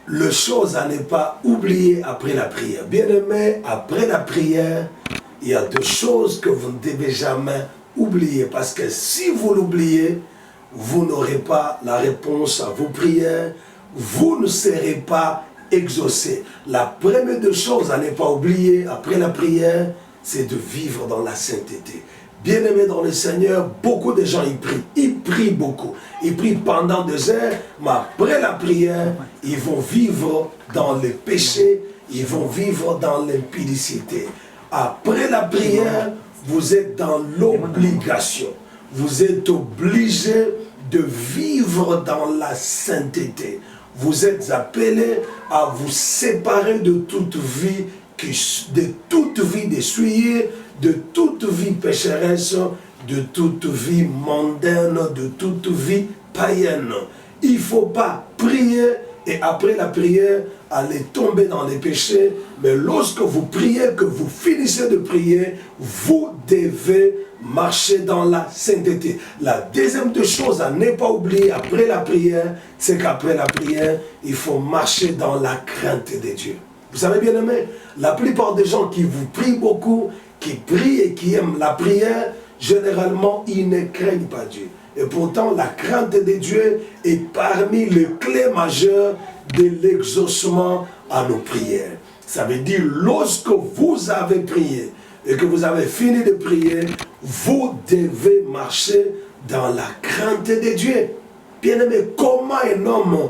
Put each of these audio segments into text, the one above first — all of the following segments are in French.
les choses à ne pas oublier après la prière. Bien-aimés, après la prière, il y a deux choses que vous ne devez jamais oublier. Parce que si vous l'oubliez, vous n'aurez pas la réponse à vos prières. Vous ne serez pas exaucé. La première des choses à ne pas oublier après la prière, c'est de vivre dans la sainteté. Bien-aimés dans le Seigneur, beaucoup de gens y prient. Ils prient beaucoup. Ils prient pendant des heures, mais après la prière, ils vont vivre dans le péché, ils vont vivre dans l'impudicité. Après la prière, vous êtes dans l'obligation. Vous êtes obligé de vivre dans la sainteté. Vous êtes appelés à vous séparer de toute vie, d'essuyer, de toute vie pécheresse, de toute vie mondaine, de toute vie païenne. Il ne faut pas prier et après la prière, aller tomber dans les péchés. Mais lorsque vous priez, que vous finissez de prier, vous devez marcher dans la sainteté. La deuxième chose à ne pas oublier après la prière, c'est qu'après la prière, il faut marcher dans la crainte de Dieu. Vous savez bien aimé, la plupart des gens qui vous prient beaucoup, qui prient et qui aiment la prière, généralement, ils ne craignent pas Dieu. Et pourtant, la crainte de Dieu est parmi les clés majeures de l'exaucement à nos prières. Ça veut dire, lorsque vous avez prié et que vous avez fini de prier, vous devez marcher dans la crainte de Dieu. Bien aimé, comment un homme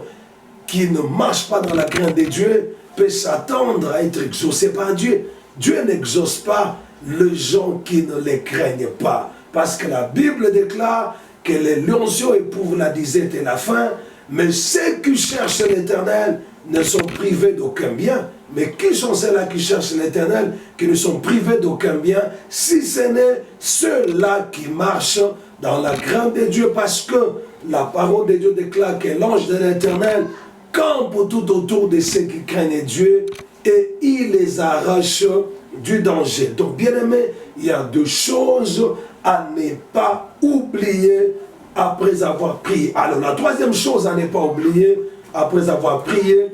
qui ne marche pas dans la crainte de Dieu peut s'attendre à être exaucé par Dieu? Dieu n'exauce pas les gens qui ne les craignent pas. Parce que la Bible déclare que les lionceaux éprouvent la disette et la faim, mais ceux qui cherchent l'Éternel ne sont privés d'aucun bien. Mais qui sont ceux-là qui cherchent l'Éternel, qui ne sont privés d'aucun bien, si ce n'est ceux-là qui marchent dans la crainte de Dieu? Parce que la parole de Dieu déclare que l'ange de l'Éternel campe tout autour de ceux qui craignent Dieu et il les arrache du danger. Donc, bien aimé, il y a deux choses à ne pas oublier après avoir prié. Alors, la troisième chose à ne pas oublier après avoir prié,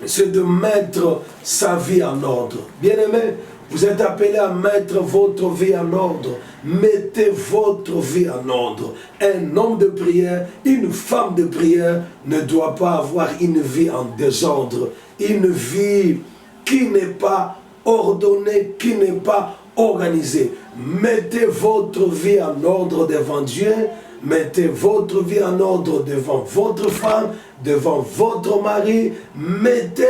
c'est de mettre sa vie en ordre. Bien aimé, vous êtes appelé à mettre votre vie en ordre. Mettez votre vie en ordre. Un homme de prière, une femme de prière ne doit pas avoir une vie en désordre. Une vie qui n'est pas ordonnée, qui n'est pas organisée. Mettez votre vie en ordre devant Dieu. Mettez votre vie en ordre devant votre femme, devant votre mari. Mettez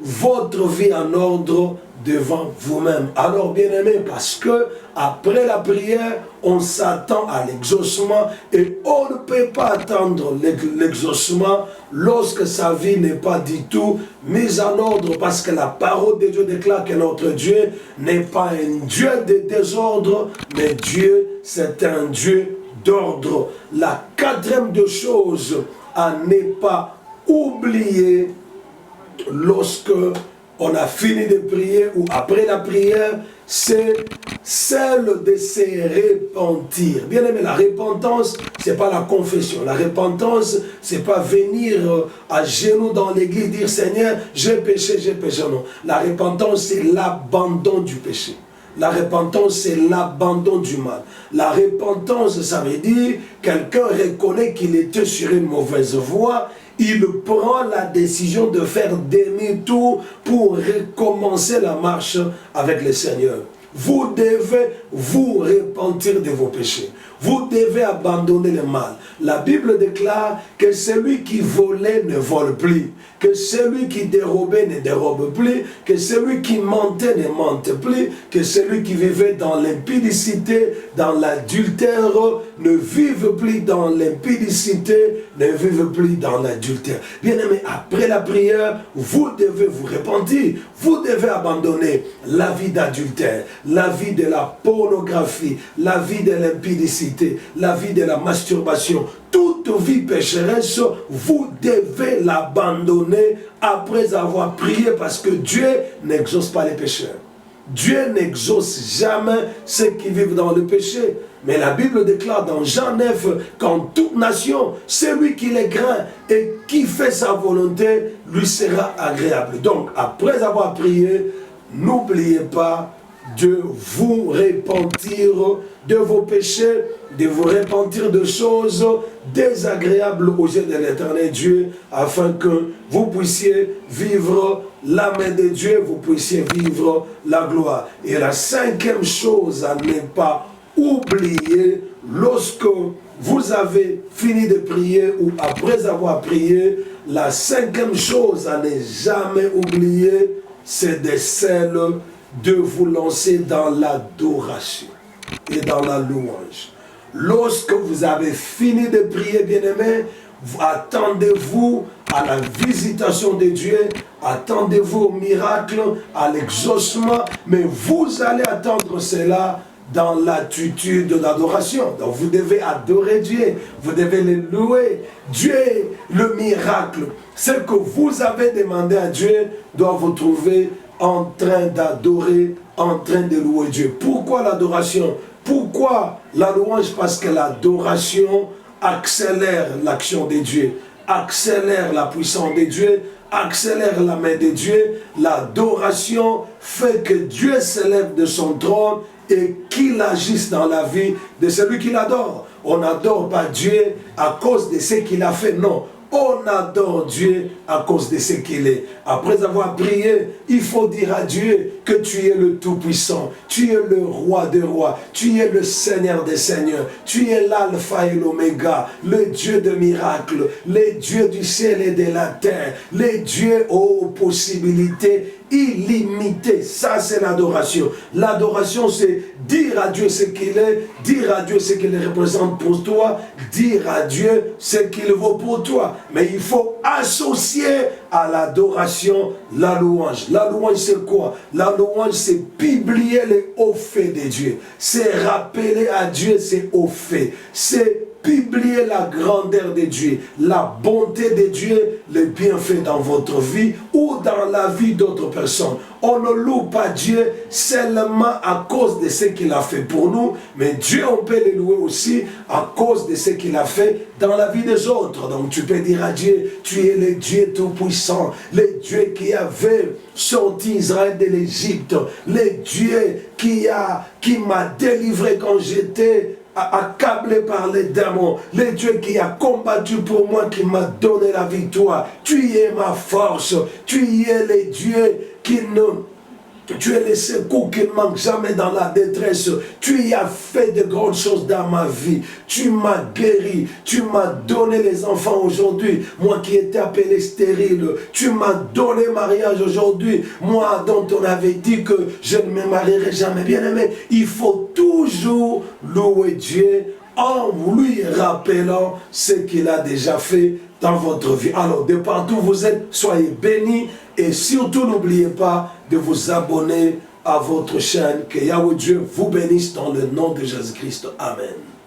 votre vie en ordre devant vous-même. Alors bien aimé, parce que après la prière, on s'attend à l'exaucement et on ne peut pas attendre l'exaucement lorsque sa vie n'est pas du tout mise en ordre, parce que la parole de Dieu déclare que notre Dieu n'est pas un Dieu de désordre, mais Dieu, c'est un Dieu d'ordre. La quatrième des choses à ne pas oublier lorsque on a fini de prier ou après la prière, c'est celle de se repentir. Bien aimé, la repentance, ce n'est pas la confession. La repentance, ce n'est pas venir à genoux dans l'église dire Seigneur, j'ai péché, non. La repentance, c'est l'abandon du péché. La repentance, c'est l'abandon du mal. La repentance, ça veut dire quelqu'un reconnaît qu'il était sur une mauvaise voie. Il prend la décision de faire demi-tour pour recommencer la marche avec le Seigneur. Vous devez vous repentir de vos péchés. Vous devez abandonner le mal. La Bible déclare que celui qui volait ne vole plus, que celui qui dérobait ne dérobe plus, que celui qui mentait ne mente plus, que celui qui vivait dans l'impudicité, dans l'adultère, ne vive plus dans l'impudicité, ne vive plus dans l'adultère. Bien aimé, après la prière, vous devez vous repentir. Vous devez abandonner la vie d'adultère, la vie de la pornographie, la vie de l'impudicité, la vie de la masturbation. Toute vie pécheresse, vous devez l'abandonner après avoir prié, parce que Dieu n'exauce pas les pécheurs. Dieu n'exauce jamais ceux qui vivent dans le péché. Mais la Bible déclare dans Jean 9 qu'en toute nation, celui qui les craint et qui fait sa volonté lui sera agréable. Donc, après avoir prié, n'oubliez pas de vous repentir de vos péchés, de vous repentir de choses désagréables aux yeux de l'Éternel Dieu, afin que vous puissiez vivre la main de Dieu, vous puissiez vivre la gloire. Et la cinquième chose à ne pas oublier, lorsque vous avez fini de prier ou après avoir prié, la cinquième chose à ne jamais oublier, c'est de celle de vous lancer dans l'adoration et dans la louange. Lorsque vous avez fini de prier, bien-aimés, attendez-vous à la visitation de Dieu, attendez-vous au miracle, à l'exaucement, mais vous allez attendre cela dans l'attitude d'adoration. Donc vous devez adorer Dieu, vous devez le louer. Dieu, le miracle, ce que vous avez demandé à Dieu doit vous trouver en train d'adorer, en train de louer Dieu. Pourquoi l'adoration? Pourquoi la louange? Parce que l'adoration accélère l'action de Dieu, accélère la puissance de Dieu, accélère la main de Dieu. L'adoration fait que Dieu s'élève de son trône et qu'il agisse dans la vie de celui qui l'adore. On n'adore pas Dieu à cause de ce qu'il a fait, non. On adore Dieu à cause de ce qu'il est. Après avoir prié, il faut dire à Dieu que tu es le Tout-Puissant, tu es le Roi des rois, tu es le Seigneur des seigneurs, tu es l'Alpha et l'Oméga, le Dieu de miracles, le Dieu du ciel et de la terre, le Dieu aux possibilités illimitées. Ça, c'est l'adoration. L'adoration, c'est dire à Dieu ce qu'il est, dire à Dieu ce qu'il représente pour toi, dire à Dieu ce qu'il vaut pour toi. Mais il faut associer à l'adoration la louange. La louange, c'est quoi? La louange, c'est publier les hauts faits de Dieu. C'est rappeler à Dieu ses hauts faits. C'est publier la grandeur de Dieu, la bonté de Dieu, les bienfaits dans votre vie ou dans la vie d'autres personnes. On ne loue pas Dieu seulement à cause de ce qu'il a fait pour nous, mais Dieu, on peut le louer aussi à cause de ce qu'il a fait dans la vie des autres. Donc tu peux dire à Dieu, tu es le Dieu tout-puissant, le Dieu qui avait sorti Israël de l'Égypte, le Dieu qui m'a délivré quand j'étais accablé par les démons, le Dieu qui a combattu pour moi, qui m'a donné la victoire. Tu es ma force, tu es le Dieu qui ne... Tu es le secours qui ne manque jamais dans la détresse. Tu y as fait de grandes choses dans ma vie. Tu m'as guéri. Tu m'as donné les enfants aujourd'hui. Moi qui étais appelé stérile. Tu m'as donné mariage aujourd'hui. Moi dont on avait dit que je ne me marierai jamais. Bien aimé, il faut toujours louer Dieu en lui rappelant ce qu'il a déjà fait dans votre vie. Alors, de partout où vous êtes, soyez bénis et surtout n'oubliez pas de vous abonner à votre chaîne. Que Yahweh Dieu vous bénisse dans le nom de Jésus-Christ. Amen.